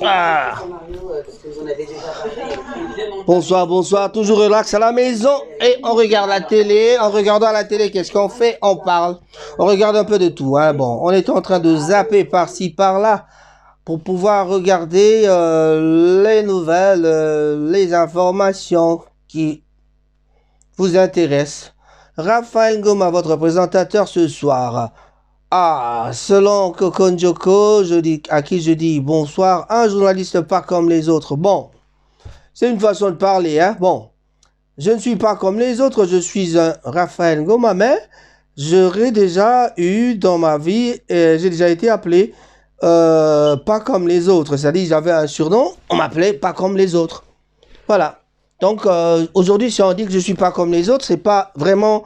Ah. Bonsoir, bonsoir. Toujours relax à la maison et on regarde la télé. En regardant la télé, qu'est-ce qu'on fait? On parle. On regarde un peu de tout. Hein. Bon, on est en train de zapper par-ci, par-là pour pouvoir regarder les nouvelles, les informations qui vous intéressent. Raphaël Ngoma, votre présentateur ce soir. Ah, selon Kokonjoko, à qui je dis bonsoir, un journaliste pas comme les autres. Bon, c'est une façon de parler, hein. Bon, je ne suis pas comme les autres, je suis un Raphaël Ngoma, mais j'aurais déjà eu dans ma vie, j'ai déjà été appelé pas comme les autres. C'est-à-dire, j'avais un surnom, on m'appelait pas comme les autres. Voilà. Donc, aujourd'hui, si on dit que je ne suis pas comme les autres, c'est pas vraiment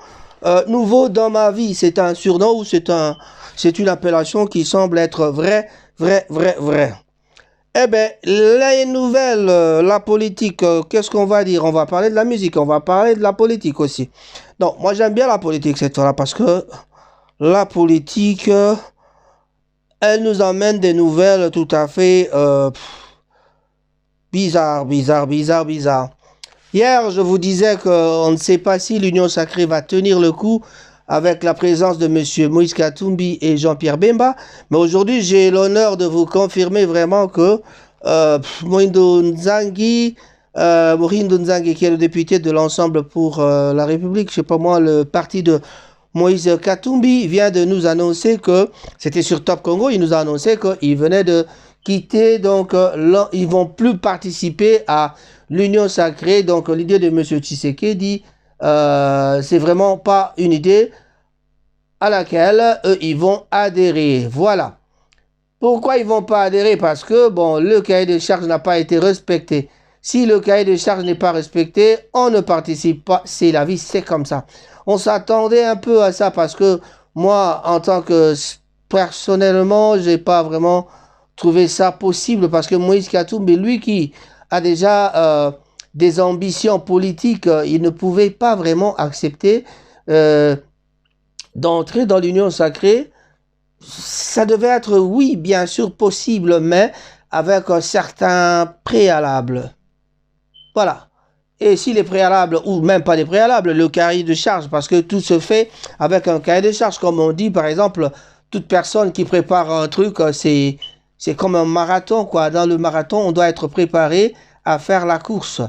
nouveau dans ma vie. C'est un surnom ou c'est une appellation qui semble être vraie. Eh bien, les nouvelles, la politique, qu'est-ce qu'on va dire? On va parler de la musique, on va parler de la politique aussi. Donc, moi, j'aime bien la politique cette fois-là parce que la politique, elle nous amène des nouvelles tout à fait bizarres. Hier, je vous disais qu'on ne sait pas si l'Union sacrée va tenir le coup avec la présence de M. Moïse Katumbi et Jean-Pierre Bemba. Mais aujourd'hui, j'ai l'honneur de vous confirmer vraiment que Mohindo Nzangi, qui est le député de l'Ensemble pour la République, je sais pas moi, le parti de Moïse Katumbi, vient de nous annoncer que, c'était sur Top Congo, il nous a annoncé qu'il venait de quitter, donc ils vont plus participer à l'Union sacrée. Donc l'idée de M. Tshisekedi, c'est vraiment pas une idée à laquelle eux, ils vont adhérer. Voilà. Pourquoi ils vont pas adhérer? Parce que, bon, le cahier de charge n'a pas été respecté. Si le cahier de charge n'est pas respecté, on ne participe pas. C'est la vie, c'est comme ça. On s'attendait un peu à ça parce que moi, en tant que personnellement, j'ai pas vraiment trouvé ça possible parce que Moïse Katumbi, lui qui a déjà des ambitions politiques, il ne pouvait pas vraiment accepter d'entrer dans l'union sacrée. Ça devait être, oui, bien sûr, possible, mais avec un certain préalable. Voilà. Et si les préalables, ou même pas les préalables, le cahier de charge, parce que tout se fait avec un cahier de charge, comme on dit, par exemple, toute personne qui prépare un truc, c'est comme un marathon, quoi. Dans le marathon, on doit être préparé à faire la course.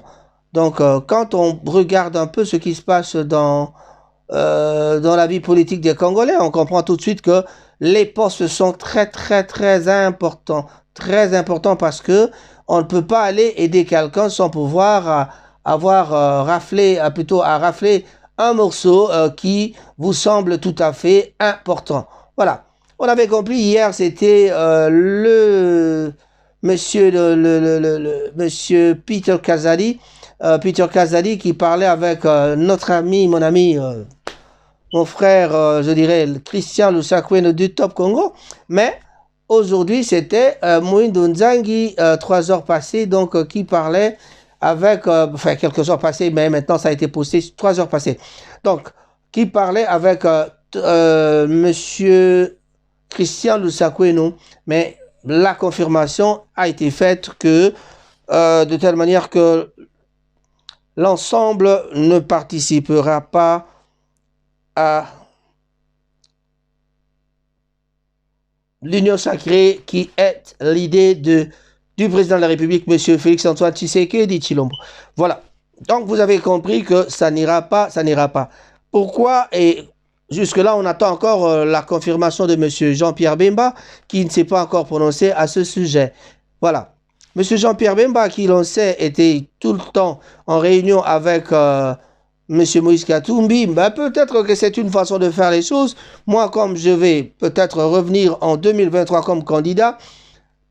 Donc, quand on regarde un peu ce qui se passe dans la vie politique des Congolais, on comprend tout de suite que les postes sont très importants. Très importants parce que on ne peut pas aller aider quelqu'un sans pouvoir avoir plutôt à rafler un morceau qui vous semble tout à fait important. Voilà. On avait compris hier, c'était le monsieur monsieur Peter Kazadi, qui parlait avec notre ami, mon ami, mon frère, je dirais, Christian Lusakweno du Top Congo. Mais aujourd'hui, c'était Mohindo Nzangi, 3 heures passées, donc qui parlait avec, enfin quelques heures passées, mais maintenant ça a été posté 3 heures passées. Donc, qui parlait avec monsieur Christian Lusakweno, mais la confirmation a été faite que, de telle manière que l'ensemble ne participera pas à l'Union sacrée qui est l'idée du président de la République, M. Félix-Antoine Tshisekedi Tshilombo. Voilà. Donc vous avez compris que ça n'ira pas. Pourquoi? Et jusque-là, on attend encore la confirmation de M. Jean-Pierre Bemba qui ne s'est pas encore prononcé à ce sujet. Voilà. M. Jean-Pierre Bemba, qui l'on sait, était tout le temps en réunion avec M. Moïse Katumbi, ben peut-être que c'est une façon de faire les choses. Moi, comme je vais peut-être revenir en 2023 comme candidat,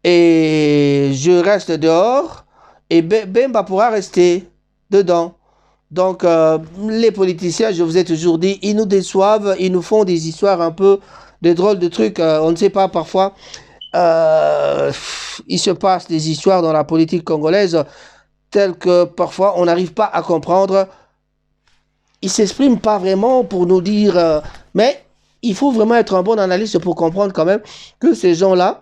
et je reste dehors, et Bemba pourra rester dedans. Donc, les politiciens, je vous ai toujours dit, ils nous déçoivent, ils nous font des histoires un peu, des drôles de trucs, on ne sait pas parfois. Il se passe des histoires dans la politique congolaise telles que parfois on n'arrive pas à comprendre. Ils ne s'expriment pas vraiment pour nous dire, mais il faut vraiment être un bon analyste pour comprendre quand même que ces gens-là,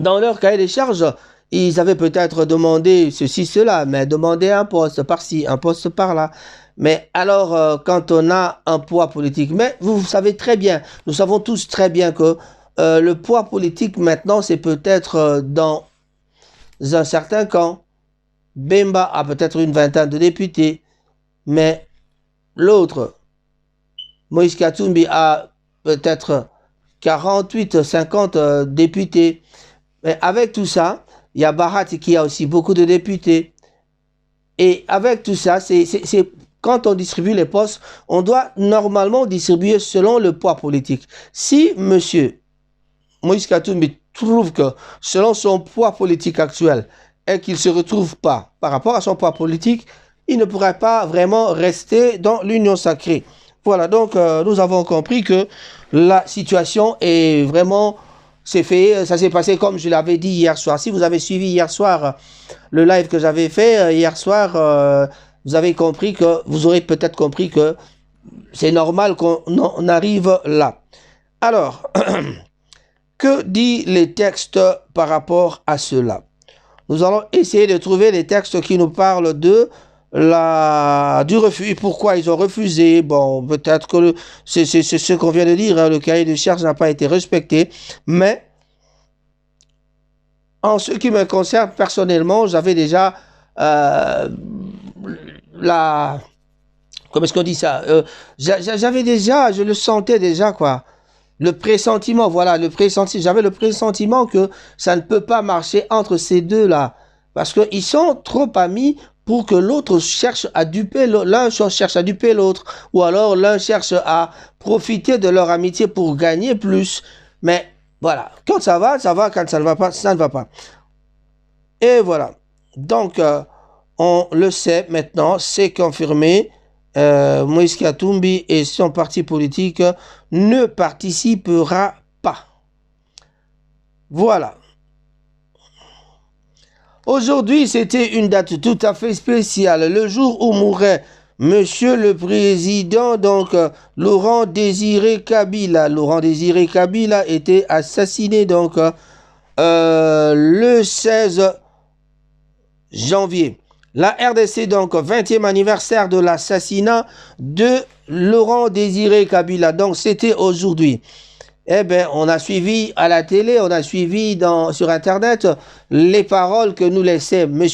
dans leur cahier des charges, ils avaient peut-être demandé ceci, cela, mais demander un poste par-ci, un poste par-là. Mais alors, quand on a un poids politique, mais vous savez très bien, nous savons tous très bien que le poids politique maintenant, c'est peut-être dans un certain camp. Bemba a peut-être une vingtaine de députés, mais l'autre, Moïse Katumbi, a peut-être 48, 50 députés. Mais avec tout ça, il y a Barat qui a aussi beaucoup de députés. Et avec tout ça, quand on distribue les postes, on doit normalement distribuer selon le poids politique. Si monsieur Moïse Katumbi trouve que selon son poids politique actuel et qu'il ne se retrouve pas par rapport à son poids politique, il ne pourrait pas vraiment rester dans l'union sacrée. Voilà, donc nous avons compris que la situation est vraiment, ça s'est passé comme je l'avais dit hier soir. Si vous avez suivi hier soir le live que j'avais fait, hier soir, vous avez compris que, vous aurez peut-être compris que c'est normal qu'on arrive là. Alors, que dit les textes par rapport à cela? Nous allons essayer de trouver les textes qui nous parlent du refus. Pourquoi ils ont refusé? Bon, peut-être que c'est ce qu'on vient de dire, hein, le cahier de charge n'a pas été respecté, mais en ce qui me concerne personnellement, j'avais déjà comment est-ce qu'on dit ça? J'avais déjà, je le sentais déjà, quoi. Le pressentiment, voilà, j'avais le pressentiment que ça ne peut pas marcher entre ces deux-là. Parce qu'ils sont trop amis pour que l'autre cherche à duper, l'un cherche à duper l'autre. Ou alors l'un cherche à profiter de leur amitié pour gagner plus. Mais voilà, quand ça va, ça va. Quand ça ne va pas, ça ne va pas. Et voilà. Donc, on le sait maintenant, c'est confirmé. Moïse Katumbi et son parti politique ne participera pas. Voilà. Aujourd'hui, c'était une date tout à fait spéciale, le jour où mourait Monsieur le Président, donc Laurent Désiré Kabila. Laurent Désiré Kabila était assassiné donc le 16 janvier. La RDC, donc, 20e anniversaire de l'assassinat de Laurent Désiré Kabila. Donc, c'était aujourd'hui. Eh bien, on a suivi à la télé, on a suivi sur Internet les paroles que nous laissait M.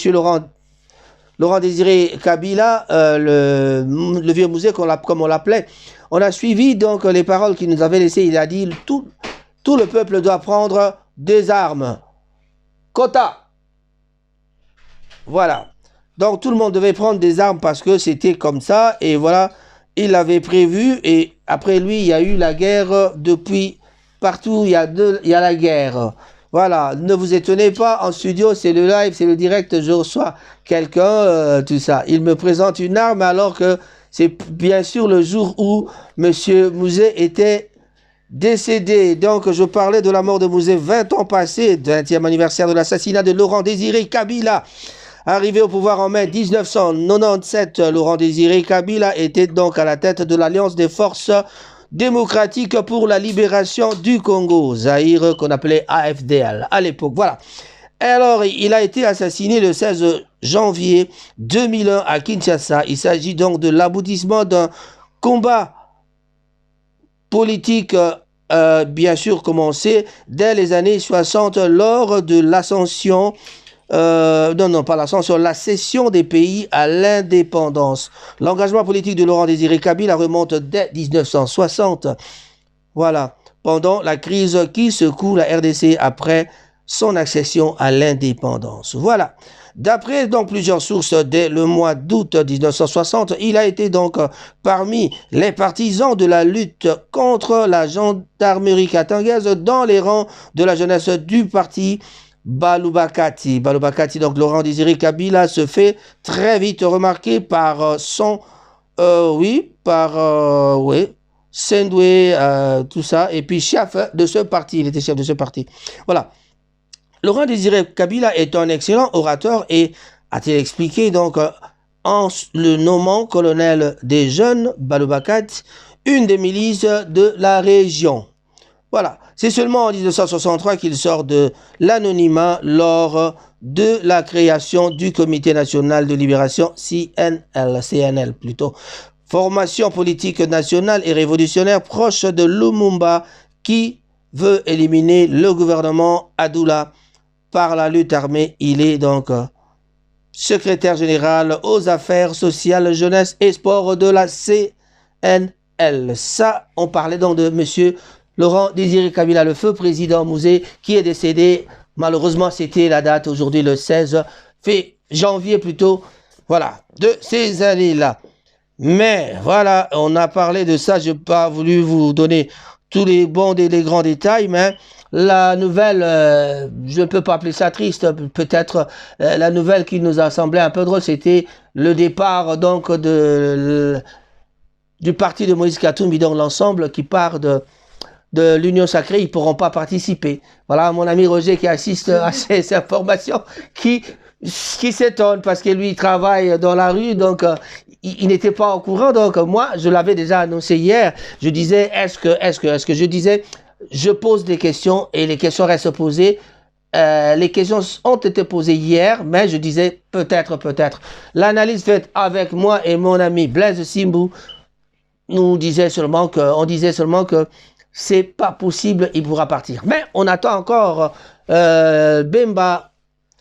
Laurent Désiré Kabila, le vieux musée, comme on l'appelait. On a suivi donc les paroles qu'il nous avait laissées. Il a dit, tout le peuple doit prendre des armes. Quota. Voilà. Donc tout le monde devait prendre des armes parce que c'était comme ça. Et voilà, il l'avait prévu. Et après lui, il y a eu la guerre depuis partout. Il y a la guerre. Voilà, ne vous étonnez pas. En studio, c'est le live, c'est le direct. Je reçois quelqu'un, tout ça. Il me présente une arme alors que c'est bien sûr le jour où M. Mouzé était décédé. Donc je parlais de la mort de Mouzé 20 ans passés, 20e anniversaire de l'assassinat de Laurent Désiré Kabila. Arrivé au pouvoir en mai 1997, Laurent Désiré Kabila était donc à la tête de l'Alliance des forces démocratiques pour la libération du Congo, Zaïre, qu'on appelait AFDL à l'époque. Voilà. Alors, il a été assassiné le 16 janvier 2001 à Kinshasa. Il s'agit donc de l'aboutissement d'un combat politique, bien sûr, commencé dès les années 60 lors de l'ascension la cession des pays à l'indépendance. L'engagement politique de Laurent Désiré Kabila remonte dès 1960. Voilà, pendant la crise qui secoue la RDC après son accession à l'indépendance. Voilà. D'après donc plusieurs sources, dès le mois d'août 1960, il a été donc parmi les partisans de la lutte contre la gendarmerie katangaise dans les rangs de la jeunesse du parti Baloubakati. Baloubakati, donc Laurent Désiré Kabila, se fait très vite remarquer par Sendoué, tout ça, et puis chef de ce parti, il était chef de ce parti. Voilà. Laurent Désiré Kabila est un excellent orateur et a-t-il expliqué donc en le nommant colonel des jeunes Baloubakati, une des milices de la région. Voilà. C'est seulement en 1963 qu'il sort de l'anonymat lors de la création du Comité national de libération, CNL plutôt. Formation politique nationale et révolutionnaire proche de Lumumba qui veut éliminer le gouvernement Adoula par la lutte armée. Il est donc secrétaire général aux affaires sociales, jeunesse et sport de la CNL. Ça, on parlait donc de monsieur Laurent Désiré Kabila, le feu président Mouzé, qui est décédé. Malheureusement, c'était la date aujourd'hui, le 16 janvier plutôt, voilà, de ces années-là. Mais voilà, on a parlé de ça, je n'ai pas voulu vous donner tous les bons et les grands détails, mais la nouvelle, je ne peux pas appeler ça triste, peut-être la nouvelle qui nous a semblé un peu drôle, c'était le départ donc du parti de Moïse Katumbi, donc l'ensemble qui part de l'Union Sacrée, ils ne pourront pas participer. Voilà mon ami Roger qui assiste à ces informations, qui s'étonne parce que lui il travaille dans la rue, donc il n'était pas au courant. Donc moi je l'avais déjà annoncé hier, je disais est-ce que je disais je pose des questions et les questions restent posées. Les questions ont été posées hier, mais je disais peut-être. L'analyse faite avec moi et mon ami Blaise Simbou, on disait seulement que c'est pas possible, il pourra partir. Mais on attend encore Bemba,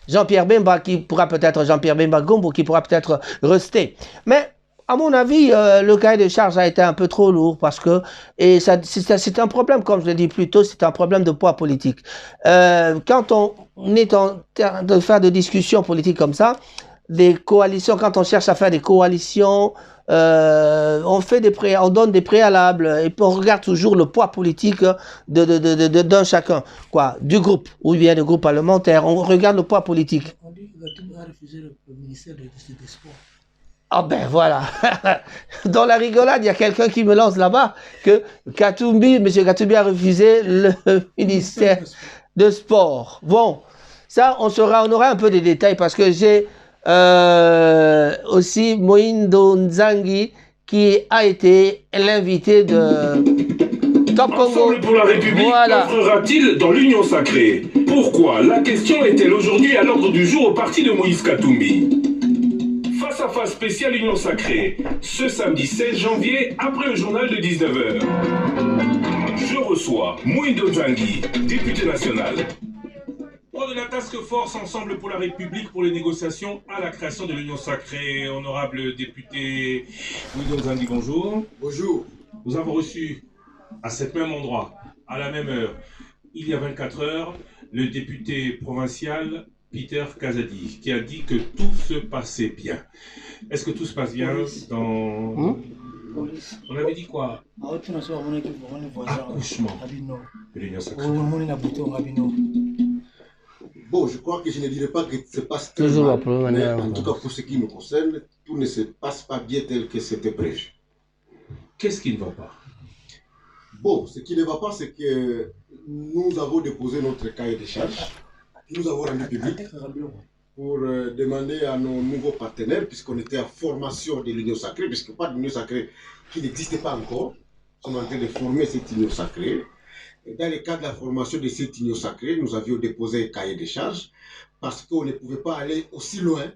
Jean-Pierre Bemba qui pourra peut-être, Jean-Pierre Bemba Gombo qui pourra peut-être rester. Mais à mon avis, le cahier de charge a été un peu trop lourd parce que, et c'est un problème, comme je l'ai dit plus tôt, c'est un problème de poids politique. Quand on est en train de faire des discussions politiques comme ça, des coalitions, quand on cherche à faire des coalitions, on donne des préalables et puis on regarde toujours le poids politique d'un chacun, quoi, du groupe ou bien du groupe parlementaire. On regarde le poids politique. On dit que Gatumbi a refusé le ministère des Sports. Ah ben voilà. Dans la rigolade, il y a quelqu'un qui me lance là-bas que M. Katumbi a refusé le ministère de Sport. Bon, ça, on aura un peu de détails parce que j'ai aussi Moïndo Nzangi qui a été l'invité de Top Congo. Ensemble pour la République, entrera-t-il dans l'Union Sacrée? Pourquoi? La question est-elle aujourd'hui à l'ordre du jour au parti de Moïse Katumbi? Face à face spécial Union Sacrée, ce samedi 16 janvier, après le journal de 19h. Je reçois Moïndo Nzangi, député national. Lors de la task force Ensemble pour la République pour les négociations à la création de l'Union Sacrée, honorable député Moïndo Nzangi, bonjour. Bonjour. Nous avons reçu à cet même endroit, à la même heure, il y a 24 heures, le député provincial Peter Kazadi, qui a dit que tout se passait bien. Est-ce que tout se passe bien dans... On avait dit quoi? Accouchement de l'Union Sacrée. Bon, je crois que je ne dirais pas que se passe très mal, mais en tout cas pour ce qui nous concerne, tout ne se passe pas bien tel que c'était prévu. Qu'est-ce qui ne va pas? Bon, ce qui ne va pas, c'est que nous avons déposé notre cahier de charges, nous avons rendu public pour demander à nos nouveaux partenaires, puisqu'on était en formation de l'Union Sacrée, puisque pas d'Union Sacrée qui n'existait pas encore, nous sommes en train de former cette Union Sacrée. Et dans le cadre de la formation de cette Union Sacrée, nous avions déposé un cahier de charges parce qu'on ne pouvait pas aller aussi loin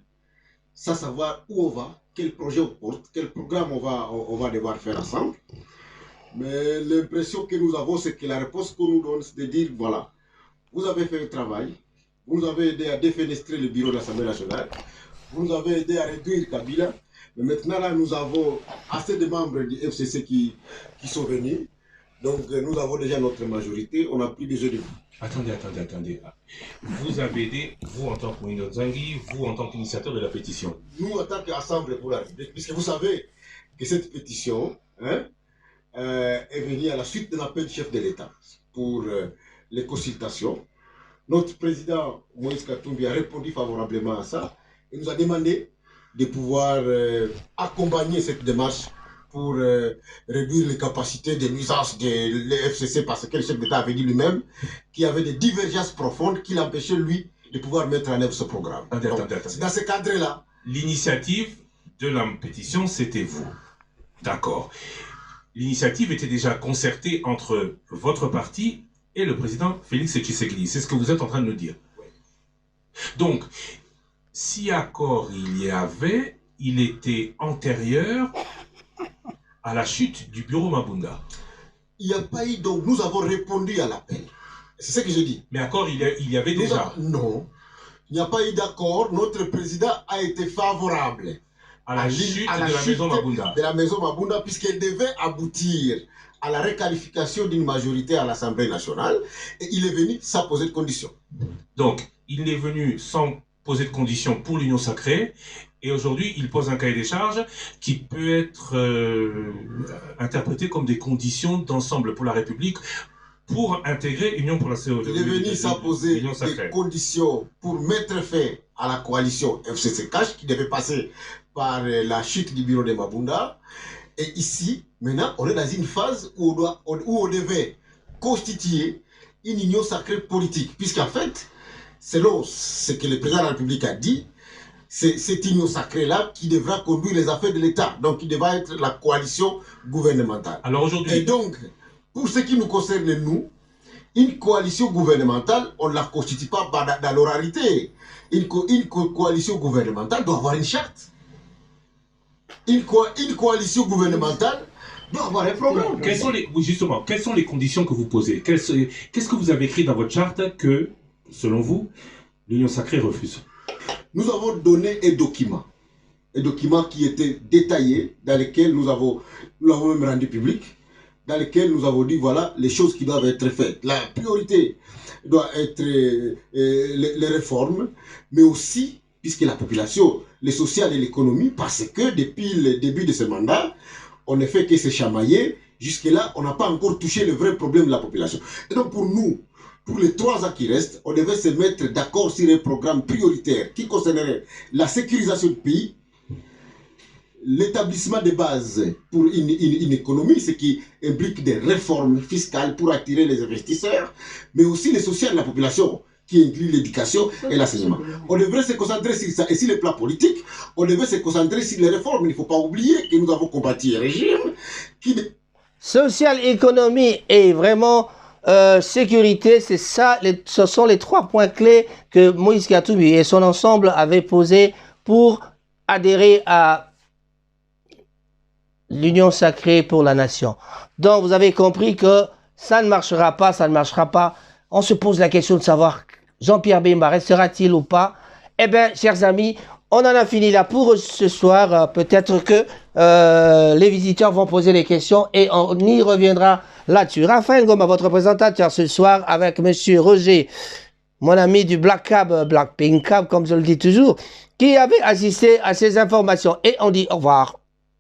sans savoir où on va, quel projet on porte, quel programme on va devoir faire ensemble. Mais l'impression que nous avons, c'est que la réponse qu'on nous donne, c'est de dire, voilà, vous avez fait le travail, vous nous avez aidé à défenestrer le bureau de l'Assemblée nationale, vous nous avez aidé à réduire Kabila, mais maintenant là, nous avons assez de membres du FCC qui sont venus. Donc, nous avons déjà notre majorité, on n'a plus besoin de vous. Attendez. Vous avez aidé, vous en tant que Moïndo Nzangi, vous en tant qu'initiateur de la pétition. Nous, en tant qu'Assemblée pour la République, puisque vous savez que cette pétition est venue à la suite de l'appel du chef de l'État pour les consultations. Notre président, Moïse Katumbi, a répondu favorablement à ça et nous a demandé de pouvoir accompagner cette démarche pour réduire les capacités de nuisance de l'FCC parce que le chef d'État avait dit lui-même qu'il y avait des divergences profondes qui l'empêchaient, lui, de pouvoir mettre en œuvre ce programme. Attendez. Dans ce cadre-là. L'initiative de la pétition, c'était vous. D'accord. l'initiative était déjà concertée entre votre parti et le président Félix Tshisekedi. C'est ce que vous êtes en train de nous dire. Donc, si accord il y avait, il était antérieur à la chute du bureau Mabunda. Il n'y a pas eu, donc nous avons répondu à l'appel. C'est ce que je dis. Mais accord, il y avait déjà. Non, il n'y a pas eu d'accord. Notre président a été favorable à la chute de la maison Mabunda. De la maison Mabunda, puisqu'elle devait aboutir à la requalification d'une majorité à l'Assemblée nationale. Et il est venu sans poser de conditions. Donc, il est venu sans poser de conditions pour l'Union sacrée. Et aujourd'hui, il pose un cahier des charges qui peut être interprété comme des conditions d'ensemble pour la République pour intégrer Union pour la CO2. Il est venu sans poser des conditions pour mettre fin à la coalition FCC-CACH qui devait passer par la chute du bureau de Mabunda. Et ici, maintenant, on est dans une phase où on devait constituer une union sacrée politique. Puisqu'en fait, selon ce que le président de la République a dit, c'est cette union sacrée-là qui devra conduire les affaires de l'État. Donc, qui devra être la coalition gouvernementale. Alors aujourd'hui... Et donc, pour ce qui nous concerne, nous, une coalition gouvernementale, on ne la constitue pas dans l'oralité. Une coalition gouvernementale doit avoir une charte. Une coalition gouvernementale doit avoir un programme. Justement, quelles sont les conditions que vous posez? Qu'est-ce que vous avez écrit dans votre charte que, selon vous, l'Union sacrée refuse? Nous avons donné un document qui était détaillé, dans lequel nous l'avons même rendu public, dans lequel nous avons dit, voilà, les choses qui doivent être faites. La priorité doit être les réformes, mais aussi, puisque la population, le social et l'économie, parce que depuis le début de ce mandat, on ne fait que se chamailler. Jusque-là, on n'a pas encore touché le vrai problème de la population. Et donc pour nous, pour les 3 ans qui restent, on devait se mettre d'accord sur un programme prioritaire qui concernerait la sécurisation du pays, l'établissement de bases pour une économie, ce qui implique des réformes fiscales pour attirer les investisseurs, mais aussi le social de la population, qui inclut l'éducation et l'enseignement. On devrait se concentrer sur ça. Et sur le plan politique, on devrait se concentrer sur les réformes. Il ne faut pas oublier que nous avons combattu un régime qui... Social, économie et vraiment sécurité, c'est ça, ce sont les 3 points clés que Moïse Katumbi et son ensemble avaient posés pour adhérer à l'Union sacrée pour la nation. Donc, vous avez compris que ça ne marchera pas, ça ne marchera pas. On se pose la question de savoir, Jean-Pierre Bemba restera-t-il ou pas? Eh bien, chers amis, on en a fini là pour ce soir. Peut-être que les visiteurs vont poser les questions et on y reviendra là-dessus. Raphaël Ngoma, votre présentateur ce soir avec Monsieur Roger, mon ami du Black Cab, Black Pink Cab, comme je le dis toujours, qui avait assisté à ces informations. Et on dit au revoir.